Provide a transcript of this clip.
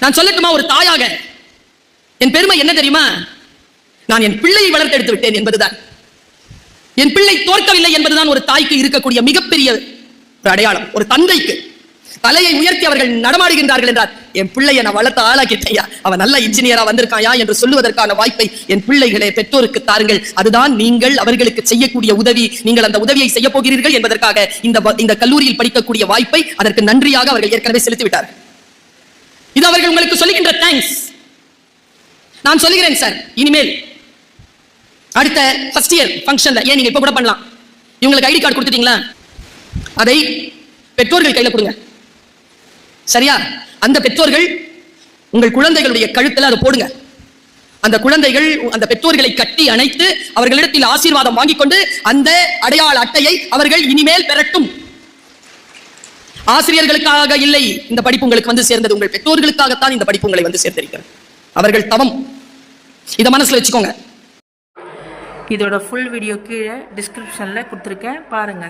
நான் சொல்லட்டுமா, ஒரு தாயாக என் பெருமை என்ன தெரியுமா? நான் என் பிள்ளையை வளர்த்தெடுத்து விட்டேன் என்பதுதான். என் பிள்ளை தோற்கவில்லை என்பதுதான் ஒரு தாய்க்கு இருக்கக்கூடிய மிகப்பெரிய ஒரு அடையாளம். ஒரு தந்தைக்கு தலையை உயர்த்தி அவர்கள் நடமாடுகின்றார்கள் என்றால், என் பிள்ளையை நான் வளர்த்த ஆளாக்கிட்டேயா, அவன் நல்ல இன்ஜினியரா வந்திருக்காயா என்று சொல்லுவதற்கான வாய்ப்பை என் பிள்ளைகளே பெற்றோருக்கு தாருங்கள். அதுதான் நீங்கள் அவர்களுக்கு செய்யக்கூடிய உதவி. நீங்கள் அந்த உதவியை செய்ய போகிறீர்கள் என்பதற்காக இந்த கல்லூரியில் படிக்கக்கூடிய வாய்ப்பை அதற்கு நன்றியாக அவர்கள் ஏற்கனவே செலுத்திவிட்டார்கள். இது அவர்கள் உங்களுக்கு சொல்லுகின்ற தேங்க்ஸ். நான் சொல்லுகிறேன் சார், இனிமேல் அடுத்த ஃபர்ஸ்ட் இயர் ஃபங்க்ஷன்ல, ஏன் நீங்க இப்ப கூட பண்ணலாம், இவங்களுக்கு ஐடி கார்டு கொடுத்துட்டீங்களா, அதை பெற்றோர்கள் கையில கொடுங்க. சரியா? அந்த பெற்றோர்கள் உங்கள் குழந்தைகளுடைய கழுத்துல அதை போடுங்க. அந்த குழந்தைகள் அந்த பெற்றோர்களை கட்டி அணைத்து அவர்களிடத்தில் ஆசீர்வாதம் வாங்கிக் கொண்டு அந்த அடையாள அட்டையை அவர்கள் இனிமேல் பெறட்டும். ஆசிரியர்களுக்காக இல்லை இந்த படிப்பு உங்களுக்கு வந்து சேர்ந்தது, உங்கள் பெற்றோர்களுக்காகத்தான் இந்த படிப்பு உங்களை வந்து சேர்ந்திருக்கிறது. அவர்கள் தவம். இதை மனசுல வச்சுக்கோங்க. இதோட ஃபுல் வீடியோ கீழே டிஸ்கிரிப்ஷன்ல கொடுத்துருக்கேன், பாருங்க.